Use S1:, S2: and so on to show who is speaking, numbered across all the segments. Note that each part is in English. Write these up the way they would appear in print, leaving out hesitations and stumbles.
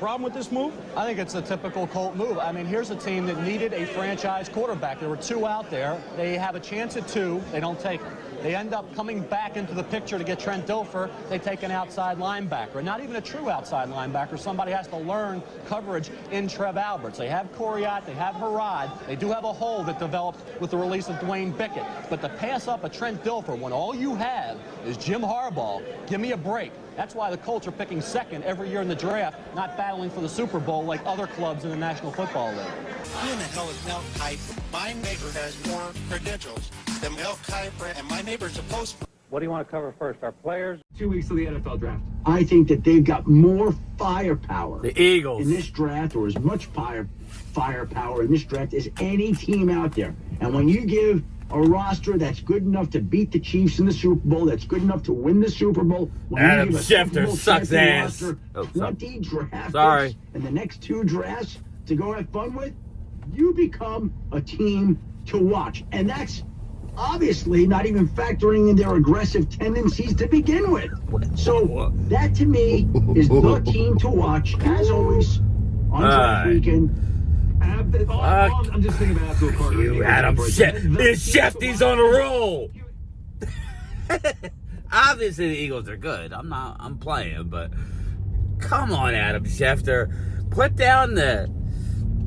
S1: problem with this move?
S2: I think it's a typical Colt move. I mean, here's a team that needed a franchise quarterback. There were two out there. They have a chance at two. They don't take them. They end up coming back into the picture to get Trent Dilfer. They take an outside linebacker, not even a true outside linebacker. Somebody has to learn coverage in Trev Alberts. They have Coriat, they have Harad. They do have a hole that developed with the release of Dwayne Bickett. But to pass up a Trent Dilfer when all you have is Jim Harbaugh, give me a break. That's why the Colts are picking second every year in the draft, not battling for the Super Bowl like other clubs in the National Football League.
S3: Who in the hell is Mel Kiper? My neighbor has more credentials than Mel Kiper, and my neighbor's a post.
S4: What do you want to cover first? Our players?
S5: 2 weeks to the NFL draft. I think that they've got more firepower.
S6: The Eagles.
S5: In this draft, or as much firepower in this draft as any team out there. And when you give a roster that's good enough to beat the Chiefs in the Super Bowl, that's good enough to win the Super Bowl, when
S6: Adam
S5: you give a Super
S6: Schefter
S5: Bowl
S6: sucks ass.
S5: roster, 20 draft
S6: Sorry.
S5: picks and the next 2 drafts to go have fun with, you become a team to watch. And that's obviously not even factoring in their aggressive tendencies to begin with. So that to me is the team to watch, as always, on draft weekend.
S4: I'm just thinking about Abdul Carter.
S6: You Adam This Shefty's on a roll. Obviously the Eagles are good. I'm playing, but come on, Adam Schefter. Put down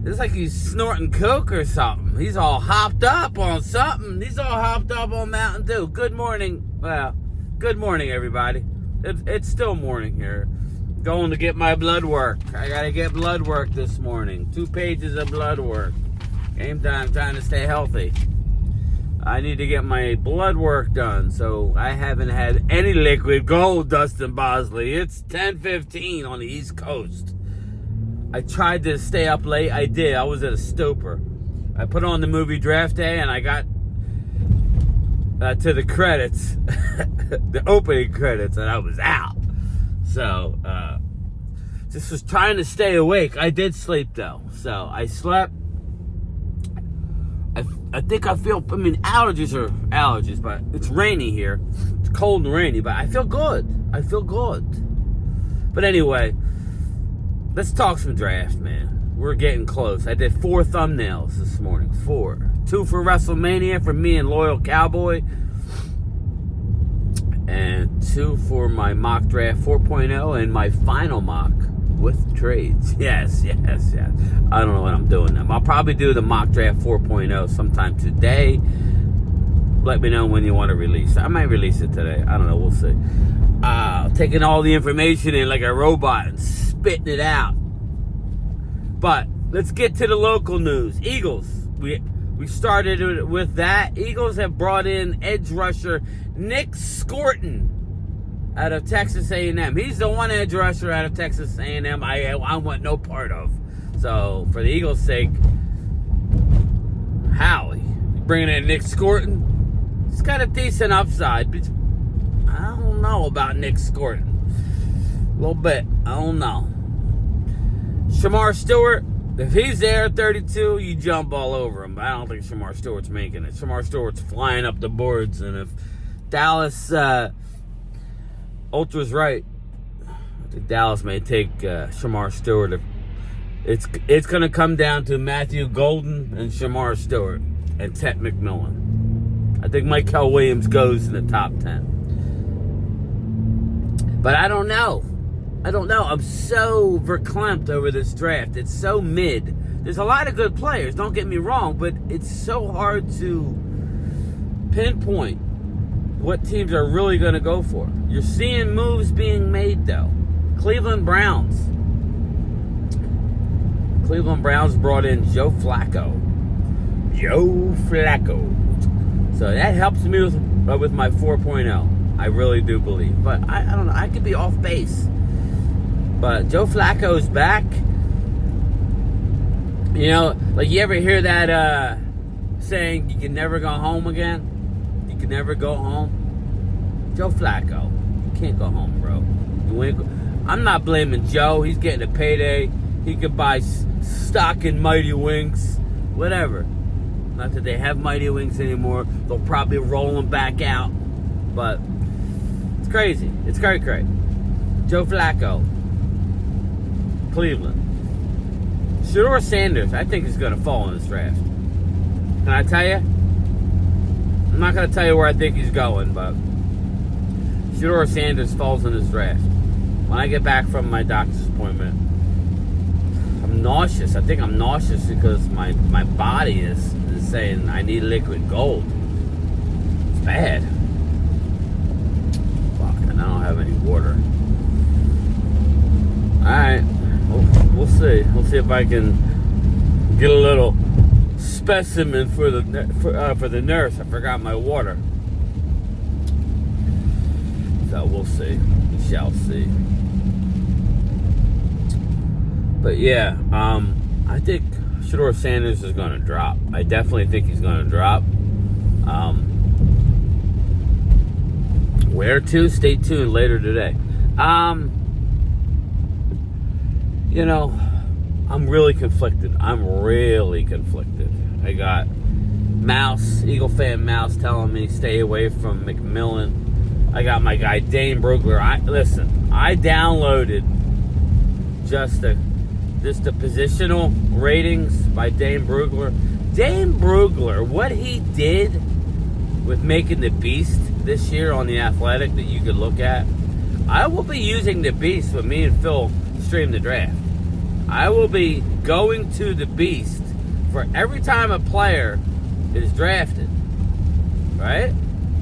S6: it's like he's snorting coke or something. He's all hopped up on something. He's all hopped up on Mountain Dew. Good morning. Well, good morning, everybody. It's still morning here. Going to get my blood work. I got to get blood work this morning. 2 pages of blood work. Game time, trying to stay healthy. I need to get my blood work done, so I haven't had any liquid gold, Dustin Bosley. It's 10:15 on the East Coast. I tried to stay up late. I did. I was at a stupor. I put on the movie Draft Day, and I got to the credits, the opening credits, and I was out. So, just was trying to stay awake. I did sleep, though. So, I slept. I think allergies are allergies, but it's rainy here. It's cold and rainy, but I feel good. But anyway, let's talk some draft, man. We're getting close. I did 4 thumbnails this morning. 4. 2 for WrestleMania for me and Loyal Cowboy. And 2 for my mock draft 4.0 and my final mock with trades. Yes. I don't know what I'm doing now. I'll probably do the mock draft 4.0 sometime today. Let me know when you want to release it. I might release it today. I don't know. We'll see. Taking all the information in like a robot and spitting it out. But let's get to the local news. Eagles. We started with that. Eagles have brought in edge rusher Nick Scorton out of Texas A&M. He's the one edge rusher out of Texas A&M I want no part of. So, for the Eagles' sake, Howie, bringing in Nick Scorton. He's got a decent upside, but I don't know about Nick Scorton. A little bit. I don't know. Shamar Stewart, if he's there at 32, you jump all over him. But I don't think Shamar Stewart's making it. Shamar Stewart's flying up the boards, and if Dallas Ultra's right, I think Dallas may take Shamar Stewart. It's going to come down to Matthew Golden and Shamar Stewart and Ted McMillan. I think Michael Williams goes in the top 10. But I don't know. I'm so verklempt over this draft. It's so mid. There's a lot of good players, don't get me wrong, but it's so hard to pinpoint what teams are really going to go for. You're seeing moves being made, though. Cleveland Browns brought in Joe Flacco. So that helps me with my 4.0. I really do believe. But I don't know. I could be off base. But Joe Flacco's back. You know, like you ever hear that saying, you can never go home again? You can never go home? Joe Flacco, you can't go home, bro. I'm not blaming Joe. He's getting a payday. He could buy stock in Mighty Wings, whatever. Not that they have Mighty Wings anymore. They'll probably roll them back out. But it's crazy. It's very crazy. Joe Flacco. Cleveland. Shedeur Sanders, I think, is going to fall in this draft. Can I tell you? I'm not going to tell you where I think he's going, but Shedeur Sanders falls in this draft. When I get back from my doctor's appointment, I'm nauseous. I think I'm nauseous because my body is saying I need liquid gold. It's bad. Fuck, and I don't have any water. Alright, we'll see. We'll see if I can get a little specimen for the nurse. I forgot my water. So we'll see. We shall see. But yeah, I think Shedeur Sanders is going to drop. I definitely think he's going to drop. Where to? Stay tuned later today. You know, I'm really conflicted. I got Mouse, Eagle fan Mouse, telling me stay away from McMillan. I got my guy Dane Brugler. I downloaded just the positional ratings by Dane Brugler. Dane Brugler, what he did with making the Beast this year on The Athletic that you could look at. I will be using the Beast when me and Phil stream the draft. I will be going to the Beast for every time a player is drafted, right?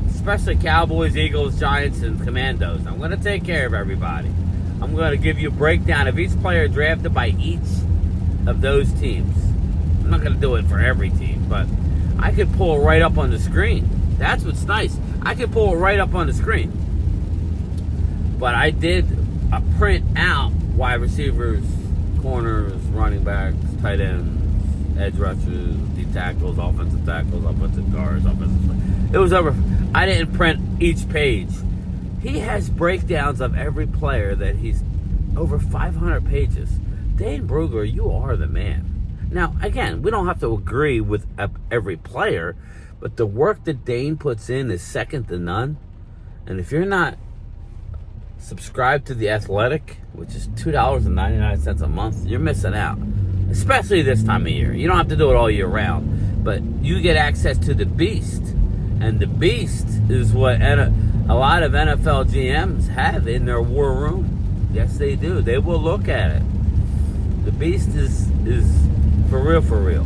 S6: Especially Cowboys, Eagles, Giants, and Commandos. I'm going to take care of everybody. I'm going to give you a breakdown of each player drafted by each of those teams. I'm not going to do it for every team, but I could pull it right up on the screen. That's what's nice. I could pull it right up on the screen. But I did print out wide receivers, corners, running backs, tight ends, edge rushers, D tackles, offensive guards, It was over. I didn't print each page. He has breakdowns of every player that he's over 500 pages. Dane Brugler, you are the man. Now, again, we don't have to agree with every player, but the work that Dane puts in is second to none. And if you're not subscribed to The Athletic, which is $2.99 a month, you're missing out. Especially this time of year. You don't have to do it all year round, but you get access to the Beast. And the Beast is what a lot of NFL GMs have in their war room. Yes, they do. They will look at it. The Beast is for real.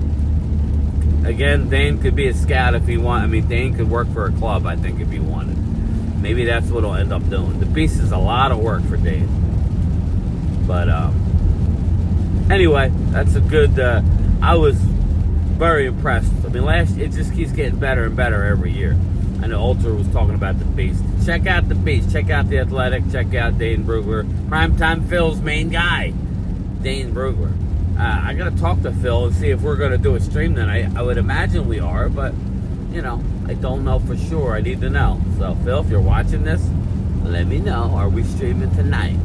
S6: Again, Dane could be a scout if he wanted. I mean, Dane could work for a club, I think, if he wanted. Maybe that's what he'll end up doing. The Beast is a lot of work for Dane. But, anyway, that's a good, I was very impressed. I mean, it just keeps getting better and better every year. I know Ultra was talking about the Beast. Check out the Beast. Check out The Athletic. Check out Dane Brugler. Primetime Phil's main guy, Dane Brugler. I got to talk to Phil and see if we're going to do a stream tonight. I would imagine we are, but, you know, I don't know for sure. I need to know. So, Phil, if you're watching this, let me know. Are we streaming tonight?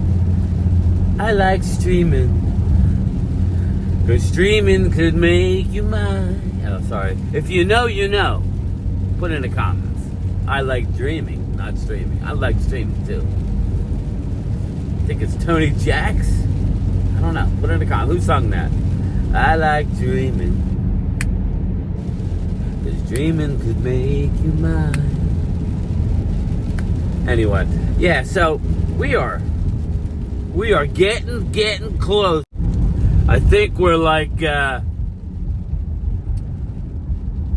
S6: I like streaming. Because streaming could make you mine. Oh, sorry. If you know, you know. Put in the comments. I like dreaming, not streaming. I like streaming, too. I think it's Tony Jacks. I don't know. Put in the comments. Who sung that? I like dreaming. Because dreaming could make you mine. Anyway. Yeah, so we are getting close. I think we're like,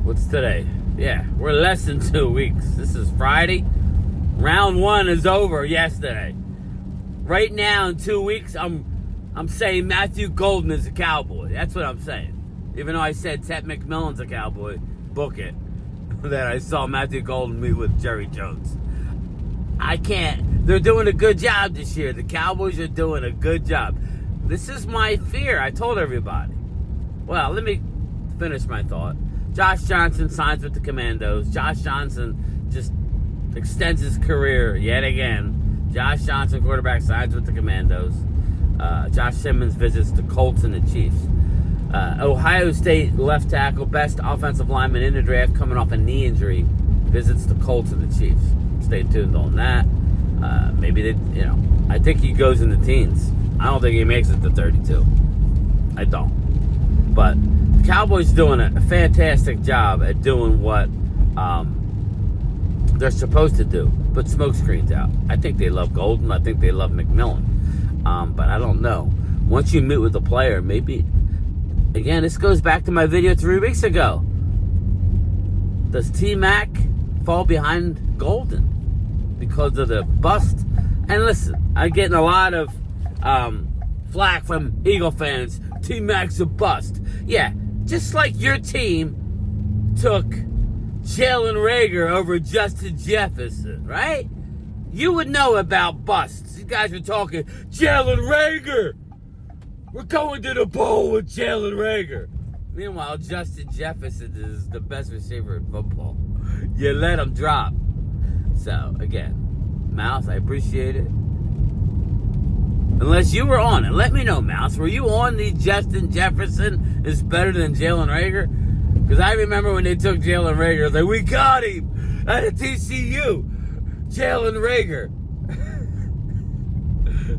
S6: what's today? Yeah, we're less than 2 weeks. This is Friday. Round 1 is over yesterday. Right now, in 2 weeks, I'm saying Matthew Golden is a Cowboy. That's what I'm saying. Even though I said Ted McMillan's a Cowboy, book it. That I saw Matthew Golden meet with Jerry Jones. I can't. They're doing a good job this year. The Cowboys are doing a good job. This is my fear. I told everybody. Well, let me finish my thought. Josh Johnson signs with the Commandos. Josh Johnson just extends his career yet again. Josh Johnson, quarterback, signs with the Commandos. Josh Simmons visits the Colts and the Chiefs. Ohio State left tackle, best offensive lineman in the draft, coming off a knee injury, visits the Colts and the Chiefs. Stay tuned on that. Maybe they, I think he goes in the teens. I don't think he makes it to 32. I don't. But the Cowboys doing a fantastic job at doing what they're supposed to do. Put smoke screens out. I think they love Golden. I think they love McMillan. But I don't know. Once you meet with the player, maybe... Again, this goes back to my video 3 weeks ago. Does T-Mac fall behind Golden because of the bust? And listen, I'm getting a lot of flack from Eagle fans. T-Mac's a bust. Yeah, just like your team took Jalen Reagor over Justin Jefferson, right? You would know about busts. These guys were talking, Jalen Reagor! We're going to the bowl with Jalen Reagor. Meanwhile, Justin Jefferson is the best receiver in football. You let him drop. So, again, Mouse, I appreciate it. Unless you were on it. Let me know, Mouse. Were you on the Justin Jefferson is better than Jalen Reagor? Because I remember when they took Jalen Reagor, I was like, we got him at a TCU. Jalen Reagor.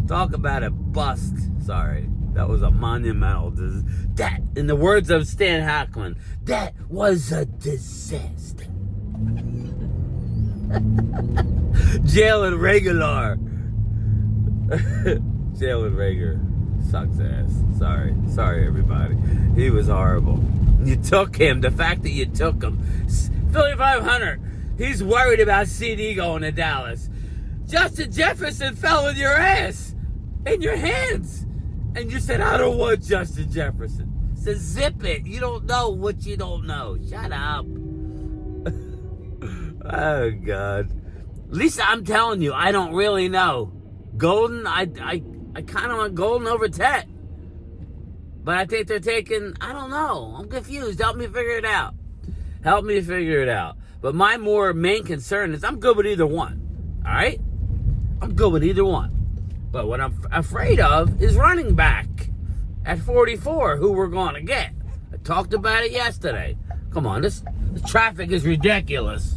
S6: Talk about a bust. Sorry. That was a monumental. That, in the words of Stan Hackman, that was a disaster. Jalen Reagor. Jalen Reagor sucks ass. Sorry, everybody. He was horrible. You took him. The fact that you took him. Philly 500. He's worried about CD going to Dallas. Justin Jefferson fell in your ass. In your hands. And you said, I don't want Justin Jefferson. So zip it. You don't know what you don't know. Shut up. Oh, God. At least I'm telling you, I don't really know. Golden, I kind of want Golden over Tet. But I think they're taking, I don't know. I'm confused. Help me figure it out. But my main concern is I'm good with either one. All right? I'm good with either one. But what I'm afraid of is running back at 44, who we're going to get. I talked about it yesterday. Come on, this traffic is ridiculous.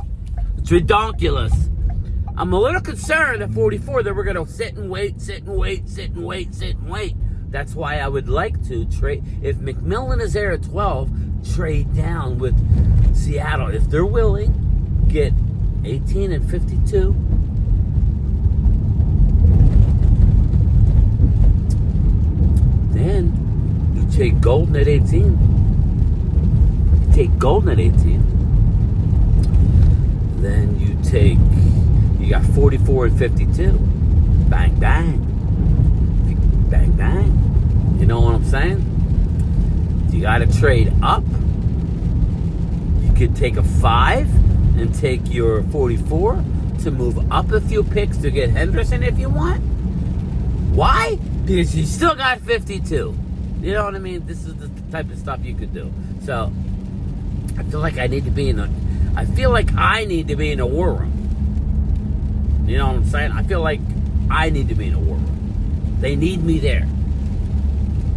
S6: It's redonkulous. I'm a little concerned at 44 that we're going to sit and wait. That's why I would like to trade. If McMillan is there at 12, trade down with Seattle. If they're willing, get 18 and 52. Then you take Golden at 18. Then you got 44 and 52. Bang, bang. Bang, bang. You know what I'm saying? You got to trade up. You could take a 5 and take your 44 to move up a few picks to get Henderson if you want. Why? Because you still got 52. You know what I mean? This is the type of stuff you could do. So, I feel like I need to be in a war room. You know what I'm saying? I feel like I need to be in a war room. They need me there.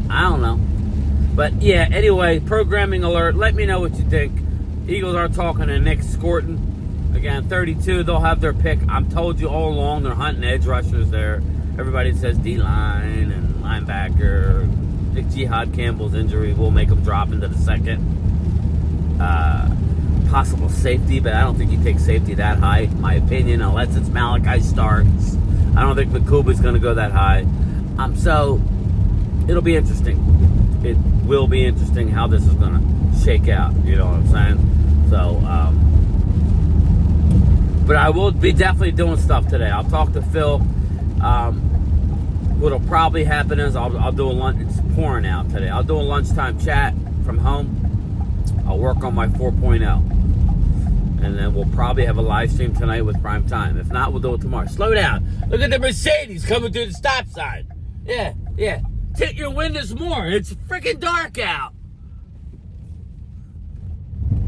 S6: I don't know. But, yeah, anyway, programming alert. Let me know what you think. Eagles are talking to Nick Scorton. Again, 32, they'll have their pick. I'm told you all along they're hunting edge rushers there. Everybody says D-line and linebacker. Nick Jihad Campbell's injury will make him drop into the second. Possible safety, but I don't think he takes safety that high, in my opinion, unless it's Malachi starts. I don't think Makuba's going to go that high. So, it'll be interesting. It will be interesting how this is going to shake out. You know what I'm saying? So, but I will be definitely doing stuff today. I'll talk to Phil. What'll probably happen is I'll do a lunch. It's pouring out today. I'll do a lunchtime chat from home. I'll work on my 4.0. And then we'll probably have a live stream tonight with prime time. If not, we'll do it tomorrow. Slow down. Look at the Mercedes coming through the stop sign. Yeah. Tint your windows more. It's freaking dark out.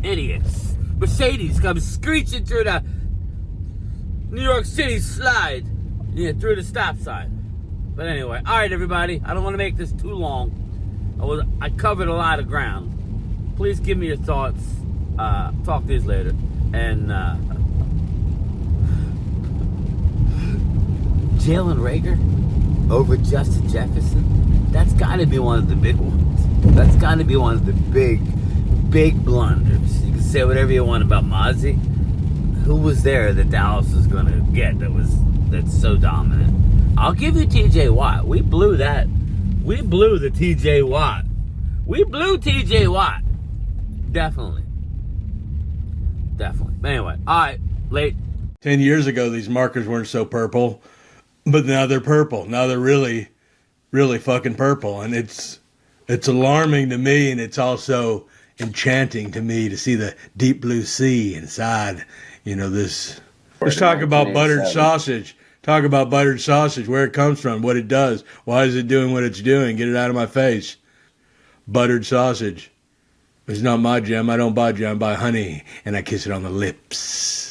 S6: Idiots. Mercedes comes screeching through the New York City slide. Yeah, through the stop sign. But anyway, all right, everybody. I don't want to make this too long. I covered a lot of ground. Please give me your thoughts. Talk to you later. And Jalen Reagor, over Justin Jefferson, that's got to be one of the big ones. That's got to be one of the big blunders. You can say whatever you want about Mozzie. Who was there that Dallas was going to get that's so dominant? I'll give you TJ Watt. We blew that. We blew the TJ Watt. We blew TJ Watt. Definitely. But anyway, all right, late.
S1: 10 years ago, these markers weren't so purple, but now they're purple. Now they're really, really fucking purple. And it's alarming to me, and it's also enchanting to me to see the deep blue sea inside, this. Let's talk about buttered sausage. Talk about buttered sausage, where it comes from, what it does. Why is it doing what it's doing? Get it out of my face. Buttered sausage. It's not my jam. I don't buy jam. I buy honey, and I kiss it on the lips.